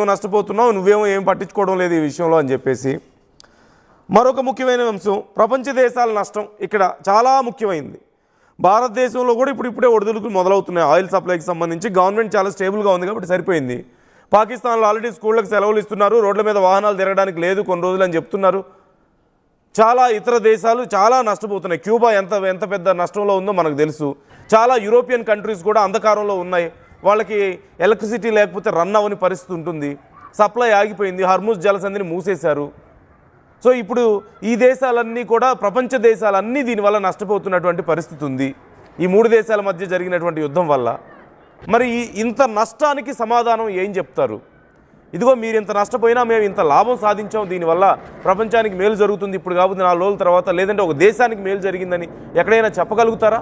మేము నష్టపోతున్నాం, నువ్వేమో ఏం పట్టించుకోవడం లేదు ఈ విషయంలో అని చెప్పేసి. మరొక ముఖ్యమైన అంశం ప్రపంచ దేశాల నష్టం ఇక్కడ చాలా ముఖ్యమైనది. భారతదేశంలో కూడా ఇప్పుడే ఒడిదుడుకులు మొదలవుతున్నాయి. ఆయిల్ సప్లైకి సంబంధించి గవర్నమెంట్ చాలా స్టేబుల్గా ఉంది కాబట్టి సరిపోయింది. పాకిస్తాన్లో ఆల్రెడీ స్కూళ్ళకి సెలవులు ఇస్తున్నారు, రోడ్ల మీద వాహనాలు తిరగడానికి లేదు కొన్ని రోజులు అని చెప్తున్నారు. చాలా ఇతర దేశాలు చాలా నష్టపోతున్నాయి. క్యూబా ఎంత పెద్ద నష్టంలో ఉందో మనకు తెలుసు. చాలా యూరోపియన్ కంట్రీస్ కూడా అంధకారంలో ఉన్నాయి. వాళ్ళకి ఎలక్ట్రిసిటీ లేకపోతే రన్ అవ్వని పరిస్థితి ఉంటుంది. సప్లై ఆగిపోయింది, హర్ముజ్ జలసంధిని మూసేశారు. సో ఇప్పుడు ఈ దేశాలన్నీ కూడా ప్రపంచ దేశాలన్నీ దీనివల్ల నష్టపోతున్నటువంటి పరిస్థితి ఉంది ఈ 3 దేశాల మధ్య జరిగినటువంటి యుద్ధం వల్ల. మరి ఇంత నష్టానికి సమాధానం ఏం చెప్తారు? ఇదిగో మీరు ఇంత నష్టపోయినా మేము ఇంత లాభం సాధించాం, దీనివల్ల ప్రపంచానికి మేలు జరుగుతుంది ఇప్పుడు కాకపోతే 4 రోజుల తర్వాత, లేదంటే ఒక దేశానికి మేలు జరిగిందని ఎక్కడైనా చెప్పగలుగుతారా?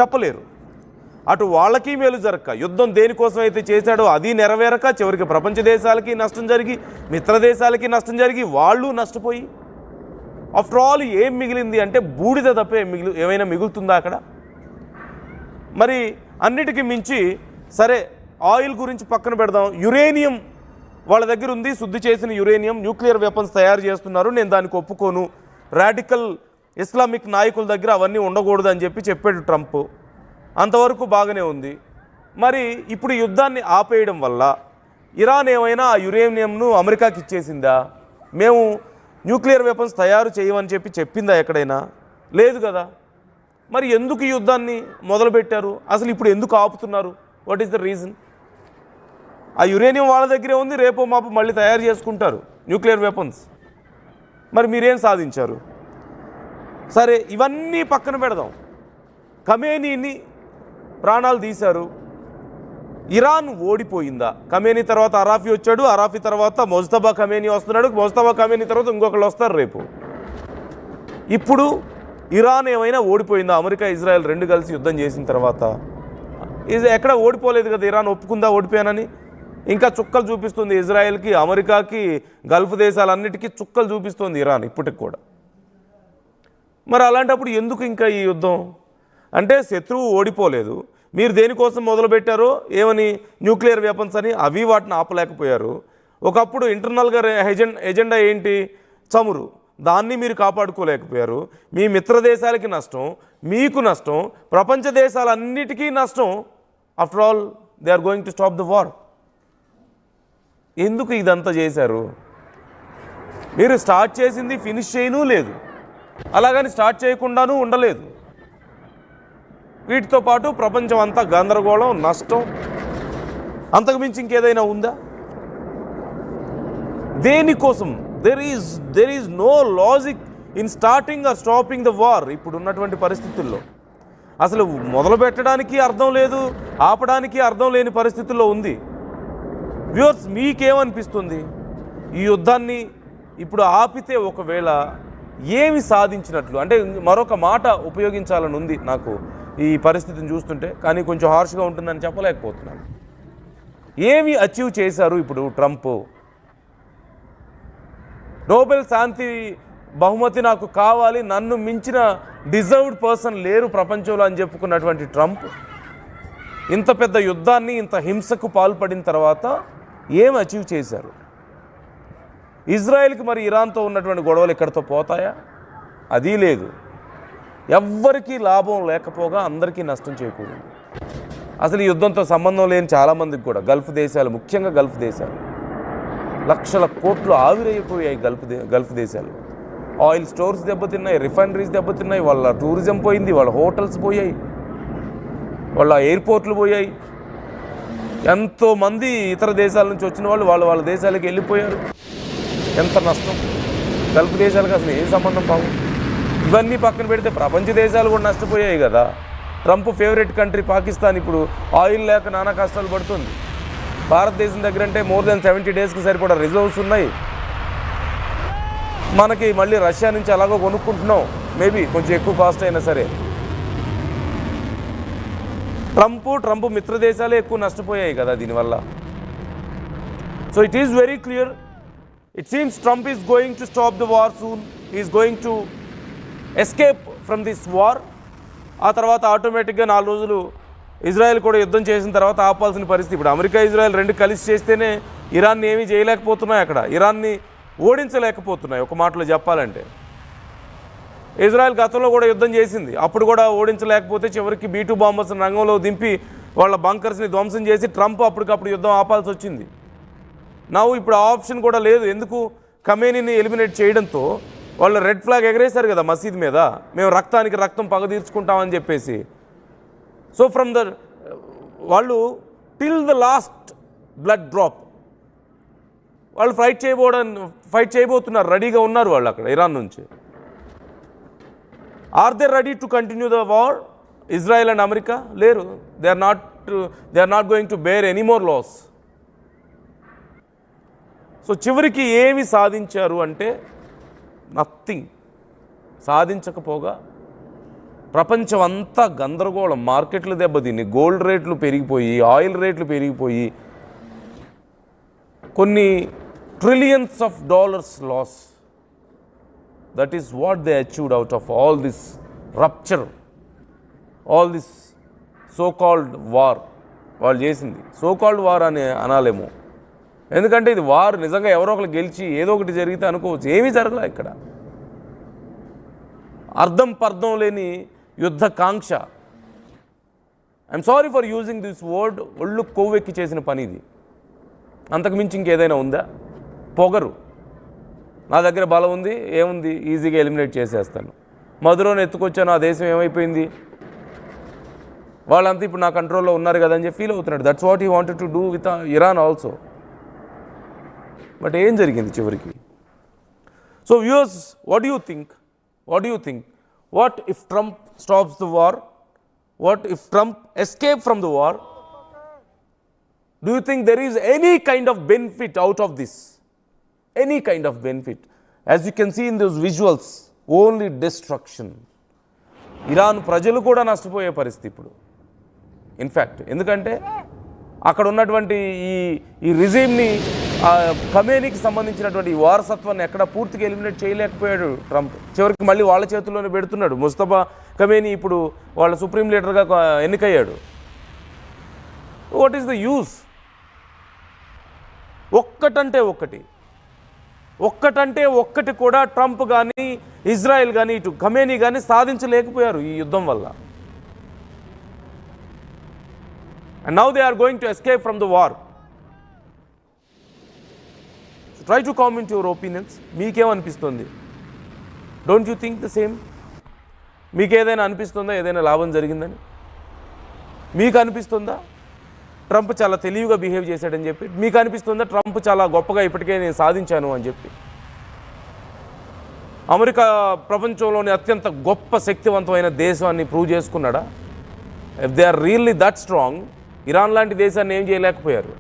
చెప్పలేరు. అటు వాళ్ళకి మేలు జరగక, యుద్ధం దేనికోసం అయితే చేశాడో అది నెరవేరక, చివరికి ప్రపంచ దేశాలకి నష్టం జరిగి, మిత్ర దేశాలకి నష్టం జరిగి, వాళ్ళు నష్టపోయి ఆఫ్టర్ ఆల్ ఏం మిగిలింది అంటే బూడిద తప్పే ఏమైనా మిగులుతుందా అక్కడ? మరి అన్నిటికీ మించి సరే ఆయిల్ గురించి పక్కన పెడదాం, యురేనియం వాళ్ళ దగ్గర ఉంది, శుద్ధి చేసిన యురేనియం, న్యూక్లియర్ వెపన్స్ తయారు చేస్తున్నారు, నేను దానికి ఒప్పుకోను, రాడికల్ ఇస్లామిక్ నాయకుల దగ్గర అవన్నీ ఉండకూడదు అని చెప్పాడు ట్రంప్. అంతవరకు బాగానే ఉంది. మరి ఇప్పుడు యుద్ధాన్ని ఆపేయడం వల్ల ఇరాన్ ఏమైనా ఆ యురేనియంను అమెరికాకి ఇచ్చేసిందా? మేము న్యూక్లియర్ వెపన్స్ తయారు చేయమని చెప్పిందా ఎక్కడైనా? లేదు కదా. మరి ఎందుకు ఈ యుద్ధాన్ని మొదలుపెట్టారు? అసలు ఇప్పుడు ఎందుకు ఆపుతున్నారు? What is the reason? ఆ యురేనియం వాళ్ళ దగ్గరే ఉంది, రేపో మాపు మళ్ళీ తయారు చేసుకుంటారు న్యూక్లియర్ వెపన్స్. మరి మీరేం సాధించారు? సరే ఇవన్నీ పక్కన పెడదాం. ఖమేనీని ప్రాణాలు తీశారు, ఇరాన్ ఓడిపోయిందా? ఖమేనీ తర్వాత అరాఫీ వచ్చాడు, అరాఫీ తర్వాత మొజ్తబా ఖమేనీ వస్తున్నాడు, మొజ్తబా ఖమేనీ తర్వాత ఇంకొకళ్ళు వస్తారు రేపు. ఇప్పుడు ఇరాన్ ఏమైనా ఓడిపోయిందా? అమెరికా ఇజ్రాయెల్ 2 కలిసి యుద్ధం చేసిన తర్వాత ఎక్కడ ఓడిపోలేదు కదా. ఇరాన్ ఒప్పుకుందా ఓడిపోయానని? ఇంకా చుక్కలు చూపిస్తుంది ఇజ్రాయెల్కి, అమెరికాకి, గల్ఫ్ దేశాలన్నిటికీ చుక్కలు చూపిస్తుంది ఇరాన్ ఇప్పటికి కూడా. మరి అలాంటప్పుడు ఎందుకు ఇంకా ఈ యుద్ధం? అంటే శత్రువు ఓడిపోలేదు, మీరు దేనికోసం మొదలుపెట్టారో ఏమని న్యూక్లియర్ వెపన్స్ అని, అవి వాటిని ఆపలేకపోయారు. ఒకప్పుడు ఇంటర్నల్గా ఎజెండా ఏంటి? చమురు, దాన్ని మీరు కాపాడుకోలేకపోయారు. మీ మిత్ర దేశాలకి నష్టం, మీకు నష్టం, ప్రపంచ దేశాలన్నిటికీ నష్టం. After all they are going to stop the war. ఎందుకు ఇదంతా చేశారు? మీరు స్టార్ట్ చేసింది ఫినిష్ చేయనూ లేదు, అలాగని స్టార్ట్ చేయకుండానూ ఉండలేదు. వీటితో పాటు ప్రపంచం అంతా గందరగోళం, నష్టం, అంతకుమించి ఇంకేదైనా ఉందా? దేనికోసం? There is no logic in starting or stopping the war. ఇప్పుడు ఉన్నటువంటి పరిస్థితుల్లో అసలు మొదలు పెట్టడానికి అర్థం లేదు, ఆపడానికి అర్థం లేని పరిస్థితుల్లో ఉంది. వ్యూవర్స్, మీకేమనిపిస్తుంది? ఈ యుద్ధాన్ని ఇప్పుడు ఆపితే ఒకవేళ ఏమి సాధించినట్లు? అంటే మరొక మాట ఉపయోగించాలని ఉంది నాకు ఈ పరిస్థితిని చూస్తుంటే, కానీ కొంచెం హార్ష్గా ఉంటుందని చెప్పలేకపోతున్నాను. ఏమి అచీవ్ చేశారు ఇప్పుడు ట్రంప్? నోబెల్ శాంతి బహుమతి నాకు కావాలి, నన్ను మించిన డిజర్వ్డ్ పర్సన్ లేరు ప్రపంచంలో అని చెప్పుకున్నటువంటి ట్రంప్ ఇంత పెద్ద యుద్ధాన్ని, ఇంత హింసకు పాల్పడిన తర్వాత ఏం అచీవ్ చేశారు? ఇజ్రాయెల్కి మరి ఇరాన్తో ఉన్నటువంటి గొడవలు ఎక్కడితో పోతాయా? అది లేదు. ఎవ్వరికీ లాభం లేకపోగా అందరికీ నష్టం చేకూరింది. అసలు ఈ యుద్ధంతో సంబంధం లేని చాలామందికి కూడా, గల్ఫ్ దేశాలు, ముఖ్యంగా గల్ఫ్ దేశాలు, లక్షల కోట్లు ఆవిరైపోయాయి గల్ఫ్ దేశాలు. ఆయిల్ స్టోర్స్ దెబ్బతిన్నాయి, రిఫైనరీస్ దెబ్బతిన్నాయి, వాళ్ళ టూరిజం పోయింది, వాళ్ళ హోటల్స్ పోయాయి, వాళ్ళ ఎయిర్పోర్ట్లు పోయాయి. ఎంతోమంది ఇతర దేశాల నుంచి వచ్చిన వాళ్ళు వాళ్ళ దేశాలకు వెళ్ళిపోయారు. ఎంత నష్టం! గల్ఫ్ దేశాలకు అసలు ఏం సంబంధం పాపం. ఇవన్నీ పక్కన పెడితే ప్రపంచ దేశాలు కూడా నష్టపోయాయి కదా. ట్రంప్ ఫేవరెట్ కంట్రీ పాకిస్తాన్ ఇప్పుడు ఆయిల్ లేక నానా కష్టాలు పడుతుంది. భారతదేశం దగ్గర అంటే మోర్ దెన్ 70 డేస్కి సరిపడా రిజర్వ్స్ ఉన్నాయి. మనకి మళ్ళీ రష్యా నుంచి అలాగో కొనుక్కుంటున్నాం, మేబీ కొంచెం ఎక్కువ కాస్ట్ అయినా సరే. ట్రంప్ మిత్ర దేశాలే ఎక్కువ నష్టపోయాయి కదా దీనివల్ల. So it is very clear. It seems Trump is going to stop the war soon. He is going to escape from this war. ఆ తర్వాత ఆటోమేటిక్గా 4 రోజులు ఇజ్రాయెల్ కూడా యుద్ధం చేసిన తర్వాత ఆపాల్సిన పరిస్థితి. ఇప్పుడు అమెరికా ఇజ్రాయెల్ రెండు కలిసి చేస్తేనే ఇరాన్ని ఏమీ చేయలేకపోతున్నాయి, అక్కడ ఇరాన్ని ఓడించలేకపోతున్నాయి. ఒక మాటలో చెప్పాలంటే ఇజ్రాయెల్ గతంలో కూడా యుద్ధం చేసింది, అప్పుడు కూడా ఓడించలేకపోతే చివరికి B-2 బాంబర్స్ రంగంలో దింపి వాళ్ళ బంకర్స్ని ధ్వంసం చేసి ట్రంప్ అప్పటికప్పుడు యుద్ధం ఆపాల్సి వచ్చింది. ఇప్పుడు ఆ ఆప్షన్ కూడా లేదు. ఎందుకు? ఖమేనీని ఎలిమినేట్ చేయడంతో వాళ్ళు రెడ్ ఫ్లాగ్ ఎగరేశారు కదా మసీద్ మీద, మేము రక్తానికి రక్తం పగ తీర్చుకుంటామని చెప్పేసి. సో ఫ్రమ్ ద వాళ్ళు till the last blood drop వాళ్ళు ఫైట్ చేయబోతున్నారు, రెడీగా ఉన్నారు వాళ్ళు అక్కడ ఇరాన్ నుంచి. Are they ready to continue the war? Israel and America లేరు. They are not going to bear any more loss. సో చివరికి ఏమి సాధించారు అంటే నథింగ్. సాధించకపోగా ప్రపంచం అంతా గందరగోళం, మార్కెట్లు దెబ్బతిని, గోల్డ్ రేట్లు పెరిగిపోయి, ఆయిల్ రేట్లు పెరిగిపోయి, కొన్ని trillions of dollars loss. That is what they achieved out of all this rupture, all this so called war. వాళ్ళు చేసింది సో కాల్డ్ వార్ అని అనాలేమో, ఎందుకంటే ఇది వార్ నిజంగా ఎవరో ఒకరు గెలిచి ఏదో ఒకటి జరిగితే అనుకోవచ్చు. ఏమీ జరగలే ఇక్కడ. అర్థం పర్థం లేని యుద్ధ కాంక్ష. I'm sorry for using this word. ఒళ్ళు కొవ్వెక్కి చేసిన పని ఇది. అంతకుమించి ఇంకేదైనా ఉందా? పొగరు. నా దగ్గర బలం ఉంది, ఏముంది, ఈజీగా ఎలిమినేట్ చేసేస్తాను. మధురను ఎత్తుకొచ్చాను, ఆ దేశం ఏమైపోయింది, వాళ్ళంతా ఇప్పుడు నా కంట్రోల్లో ఉన్నారు కదా అని చెప్పి ఫీల్ అవుతున్నాడు. That's what he wanted to do with Iran also. But ఏం జరిగింది చివరికి? So viewers, what do you think? What if Trump stops the war? What if Trump escapes from the war? Do you think there is any kind of benefit out of this? Any kind of benefit? As you can see in those visuals, only destruction. Iran ప్రజలు కూడా నష్టపోయే పరిస్థితి ఇప్పుడు. In fact ఎందుకంటే అక్కడ ఉన్నటువంటి ఈ రిజీమ్ని, ఖమేనీకి సంబంధించినటువంటి ఈ వారసత్వాన్ని ఎక్కడ పూర్తిగా ఎలిమినేట్ చేయలేకపోయాడు ట్రంప్. చివరికి మళ్ళీ వాళ్ళ చేతుల్లోనే పెడుతున్నాడు. ముస్తఫా ఖమేనీ ఇప్పుడు వాళ్ళ సుప్రీం లీడర్గా ఎన్నికయ్యాడు. What is the use? ఒక్కటంటే ఒక్కటి కూడా ట్రంప్ కానీ ఇజ్రాయెల్ కానీ ఇటు ఖమేనీ కానీ సాధించలేకపోయారు ఈ యుద్ధం వల్ల. And now they are going to escape from the war. So try to comment your opinions. మీకేమనిపిస్తుంది? Don't you think the same? మీకు ఏదైనా అనిపిస్తుందా ఏదైనా లాభం జరిగిందని? మీకు అనిపిస్తుందా ట్రంప్ చాలా తెలివిగా బిహేవ్ చేశాడని చెప్పి? మీకు అనిపిస్తుందా ట్రంప్ చాలా గొప్పగా ఇప్పటికే నేను సాధించాను అని చెప్పి? అమెరికా ప్రపంచంలోని అత్యంత గొప్ప శక్తివంతమైన దేశాన్ని ప్రూవ్ చేసుకున్నాడా? If they are really that strong, Iran లాంటి దేశాన్ని ఏం చేయలేకపోయారు.